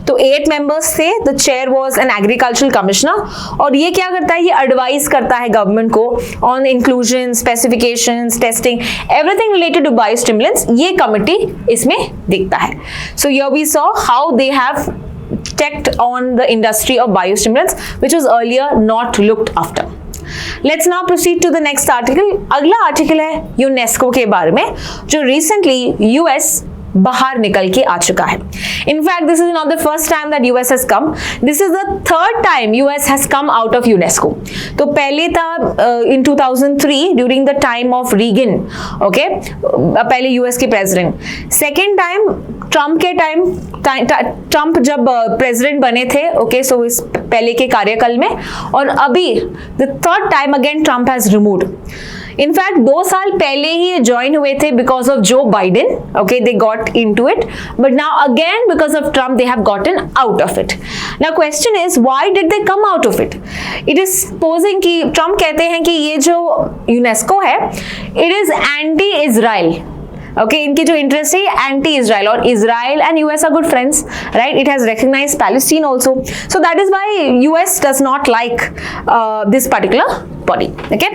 Speaker 1: तो 8 members थे. The chair was an agricultural commissioner. और ये क्या करता है? ये advise करता है government को on inclusion, specifications, testing, everything related to biostimulants. ये committee इसमें दिखता है. So here we saw how they have checked on the industry of biostimulants, which was earlier not looked after. Let's now proceed to the next article. अगला article है UNESCO के बारे में, जो recently US बाहर निकल के आ चुका है. In fact, this is not the first time that US has come. This is the third time US has come out of UNESCO. तो पहले था in 2003 during the time of Reagan, okay, पहले US के president. Second time Trump के time, Trump जब president बने थे, okay, सो इस पहले के कार्यकाल में, और अभी the third time again Trump has removed. In fact 2 साल पहले ही ये ज्वाइन हुए थे because of Joe Biden, okay, they got into it, but now again because of Trump they have gotten out of it. Now question is why did they come out of it? It is supposing कि Trump कहते हैं कि ये जो UNESCO है it is anti Israel. Okay, इनकी जो interest है एंटी इजराइल, और Israel and US are good friends, right? It has recognised Palestine also, so that is why US does not like this particular body. Okay,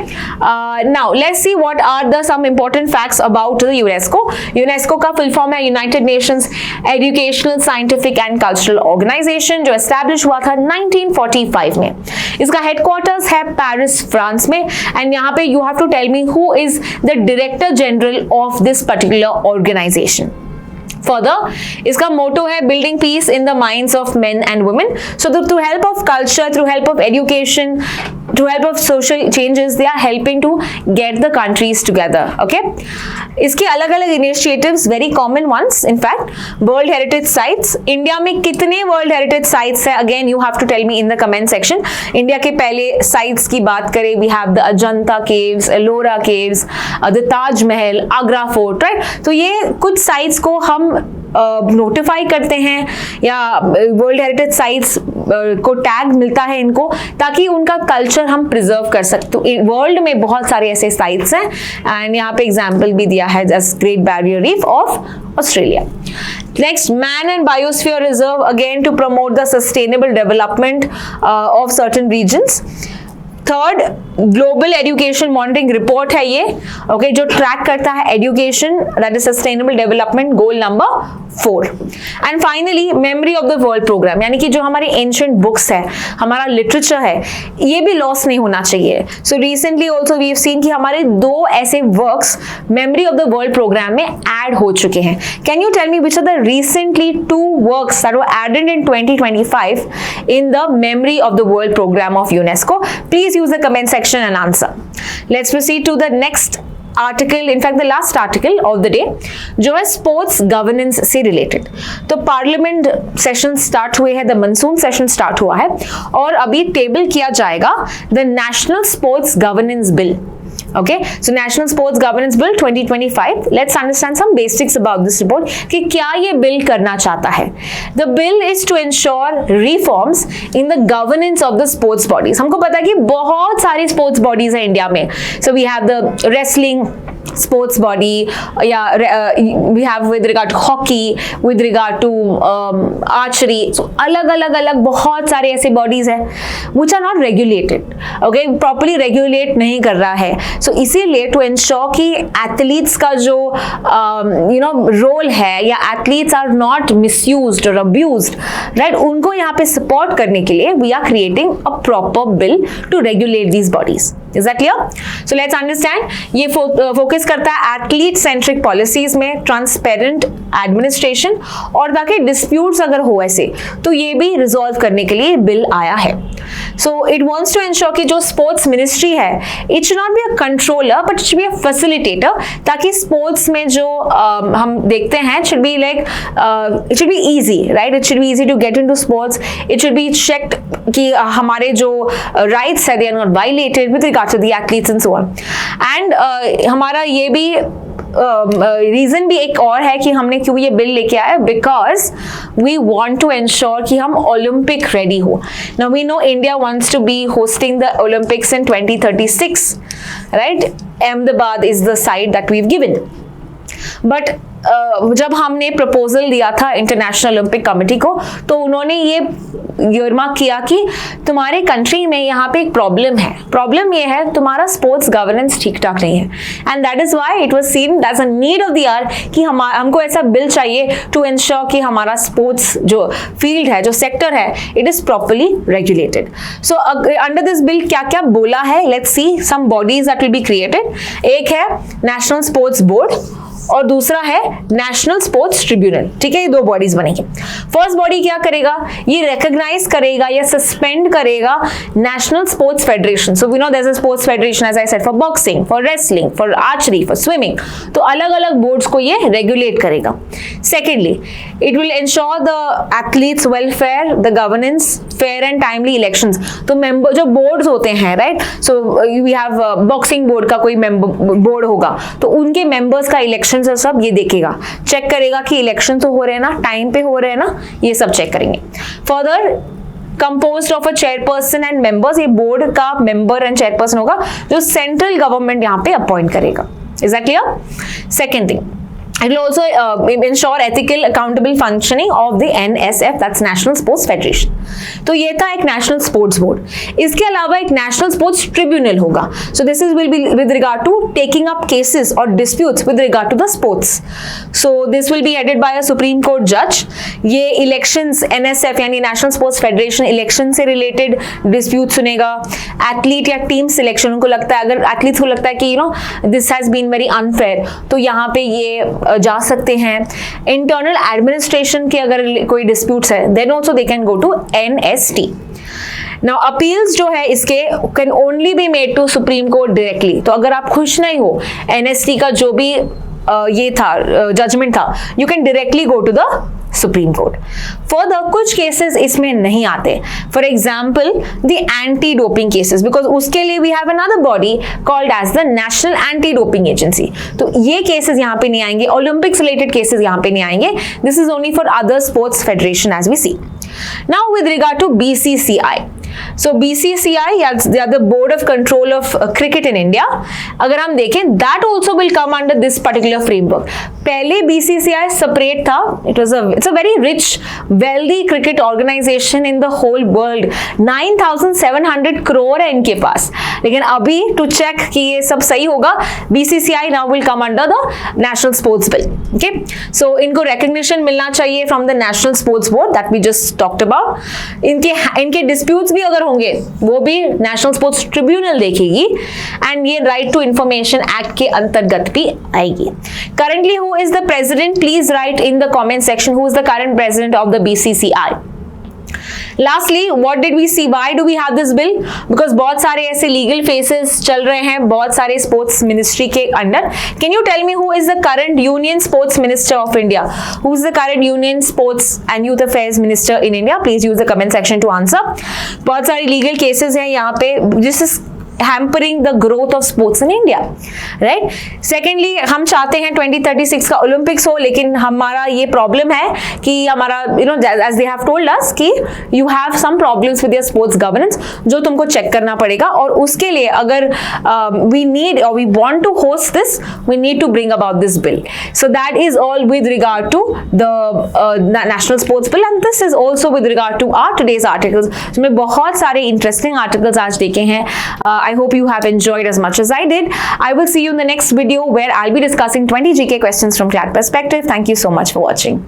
Speaker 1: now let's see what are the some important facts about the UNESCO. UNESCO का full form है United Nations Educational, Scientific and Cultural Organization, जो establish हुआ था 1945 में. इसका headquarters है Paris, France में, and यहाँ पे you have to tell me who is the Director General of this particular organization. Further, इसका motto है building peace in the minds of men and women. So through help of culture, through help of education, through help of social changes, they are helping to get the countries together. Okay, इसके अलग अलग initiatives, very common ones. In fact, World Heritage Sites. India में कितने World Heritage Sites है? Again, you have to tell me in the comment section. India के पहले sites की बात करें, we have the Ajanta Caves, Ellora Caves, the Taj Mahal, Agra Fort, right? तो ये कुछ sites को हम नोटिफाई करते हैं या वर्ल्ड हेरिटेज साइट्स को टैग मिलता है इनको, ताकि उनका कल्चर हम प्रिजर्व कर सकते. तो वर्ल्ड में बहुत सारे ऐसे साइट्स हैं, एंड यहाँ पे एग्जांपल भी दिया है जैसे great barrier reef of Australia. Next, Man and Biosphere Reserve, again to promote the sustainable development of certain regions. Third, global education monitoring report है ये, ओके, जो ट्रैक करता है education, that is sustainable development goal number 4. And finally memory of the world programme, यानी कि जो हमारी ancient books है, हमारा लिटरेचर है, ये भी लॉस नहीं होना चाहिए. So recently also we have seen कि हमारे 2 ऐसे works memory of the world programme में ऐड हो चुके हैं. Can you tell me which are the recently 2 works that were added in 2025 in the memory of the world programme of UNESCO? Please use the comment section and answer. Let's proceed to the next article, in fact the last article of the day, जो है sports governance से related. तो parliament session start हुए हैं, the monsoon session start हुआ है, और अभी टेबल किया जाएगा the national sports governance bill. Okay, so National Sports Governance Bill 2025. Let's understand some basics about this report कि क्या ये बिल करना चाहता है. The bill is to ensure reforms in the governance of the sports bodies. हमको पता है कि बहुत सारी sports bodies हैं इंडिया में. So we have the wrestling, sports body, we have with regard to hockey, with regard to archery. So अलग बहुत सारे ऐसे bodies हैं which are not regulated, okay, properly regulate नहीं कर रहा है. So इसीलिए to ensure कि athletes का जो role है या athletes are not misused or abused, right, उनको यहाँ पे support करने के लिए we are creating a proper bill to regulate these bodies. Is that clear? So let's understand. ये फोकस करता है एथलीट सेंट्रिक पॉलिसीज में, ट्रांसपेरेंट एडमिनिस्ट्रेशन, और ताकि डिस्प्यूट्स अगर हो ऐसे तो ये भी रिजॉल्व करने के लिए बिल आया है. So it wants to ensure कि जो स्पोर्ट्स मिनिस्ट्री है it should not be a controller but it should be a facilitator, ताकि स्पोर्ट्स में जो हम देखते हैं it should be like it should be easy, right, it should be easy to get into sports. It should be checked कि हमारे जो rights है they are not violated with regard to the athletes and so on. And हमारा ये भी reason भी एक और है कि हमने क्यों ये बिल लेके आया, because we want to ensure कि हम ओलंपिक रेडी हो. Now we know India wants to be hosting the Olympics in 2036, right. Ahmedabad is the site that we have given. But जब हमने प्रपोजल दिया था इंटरनेशनल ओलंपिक कमेटी को तो उन्होंने ये रिमार्क किया कि तुम्हारे कंट्री में यहाँ पे एक प्रॉब्लम है. प्रॉब्लम ये है तुम्हारा स्पोर्ट्स गवर्नेंस ठीक ठाक नहीं है, and that is why it was seen as a need of the hour कि हमको ऐसा बिल चाहिए टू इंश्योर कि हमारा स्पोर्ट्स जो फील्ड है, जो सेक्टर है, it is properly regulated. So under this bill क्या क्या बोला है, let's see some bodies that will be created. एक है नेशनल स्पोर्ट्स बोर्ड और दूसरा है नेशनल स्पोर्ट्स ट्रिब्यूनल. ठीक है, ये दो बॉडीज बनेगी. फर्स्ट बॉडी क्या करेगा, ये रिकॉग्नाइज करेगा या सस्पेंड करेगा national sports federation. So we know there is a sports federation as I said for boxing, for wrestling, for archery, for swimming. तो अलग अलग बोर्ड्स को ये रेगुलेट करेगा. Secondly, it will ensure the athletes welfare, the governance, fair and timely elections. तो member जो boards होते हैं, right, so we have boxing board का कोई बोर्ड होगा तो उनके मेंबर्स का इलेक्शन सब ये देखेगा, चेक करेगा कि इलेक्शन तो हो रहे हैं ना, टाइम पे हो रहे हैं ना, ये सब चेक करेंगे. Further composed of a chairperson and members, ये बोर्ड का मेंबर एंड चेयरपर्सन होगा जो सेंट्रल गवर्नमेंट यहाँ पे अपॉइंट करेगा. Is that clear? Second thing, it will also ensure ethical accountable functioning of the NSF, that's National Sports Federation. तो ये था एक नेशनल स्पोर्ट्स बोर्ड. इसके अलावा एक नेशनल स्पोर्ट्स ट्रिब्यूनल होगा. So this is will be with regard to taking up cases और disputes with regard to the sports. So this will be headed by a supreme court जज. ये elections, NSF यानी national sports federation election से related dispute सुनेगा. Athlete या team selection, उनको लगता है, अगर एथलीट्स को लगता है कि this has been very unfair, तो यहाँ पे ये जा सकते हैं. इंटरनल एडमिनिस्ट्रेशन के अगर कोई डिस्प्यूट्स है then also they can go to NST. Now appeals जो है इसके can only be made to supreme court directly. तो अगर आप खुश नहीं हो NST का जो भी ये था जजमेंट था, you can directly go to the supreme court. Further कुछ केसेस इसमें नहीं आते, for example the anti doping cases, because उसके लिए we have another body called as the national anti doping agency. तो ये केसेस यहाँ पे नहीं आएंगे, ओलंपिक्स रिलेटेड केसेस यहाँ पे नहीं आएंगे. This is only for other sports federation as we see. Now with regard to BCCI, so BCCI या the Board of Control of Cricket in India, अगर हम देखें that also will come under this particular framework. पहले BCCI separate था, it's a very rich, wealthy cricket organization in the whole world. 9,700 crore है इनके पास. लेकिन अभी to check कि ये सब सही होगा, BCCI now will come under the National Sports Bill. Okay, so इनको recognition मिलना चाहिए from the National Sports Board that we just talked about. इनके disputes भी अगर होंगे वो भी नेशनल स्पोर्ट्स ट्रिब्यूनल देखेगी, एंड ये राइट टू इंफॉर्मेशन एक्ट के अंतर्गत भी आएगी. Currently who is the president, please right in the comment section who is the current president of the BCCI. Lastly, what did we see? Why do we have this bill? Because बहुत सारे ऐसे legal phases चल रहे हैं बहुत सारे sports ministry के under. Can you tell me who is the current union sports minister of India? Who is the current union sports and youth affairs minister in India? Please use the comment section to answer. बहुत सारे legal cases हैं यहाँ पे. This is hampering the growth of sports in India, right? Secondly, हम चाहते हैं 2036 का Olympics हो, लेकिन हमारा ये प्रॉब्लम है कि हमारा as they have told us कि you have some problems with your sports governance, जो तुमको चेक करना पड़ेगा, और उसके लिए अगर we need or we want to host this, we need to bring about this bill. So that is all with regard to the national sports bill, and this is also with regard to our today's articles. जिसमें बहुत सारे interesting articles आज देखे हैं. I hope you have enjoyed as much as I did. I will see you in the next video where I'll be discussing 20 GK questions from CLAT perspective. Thank you so much for watching.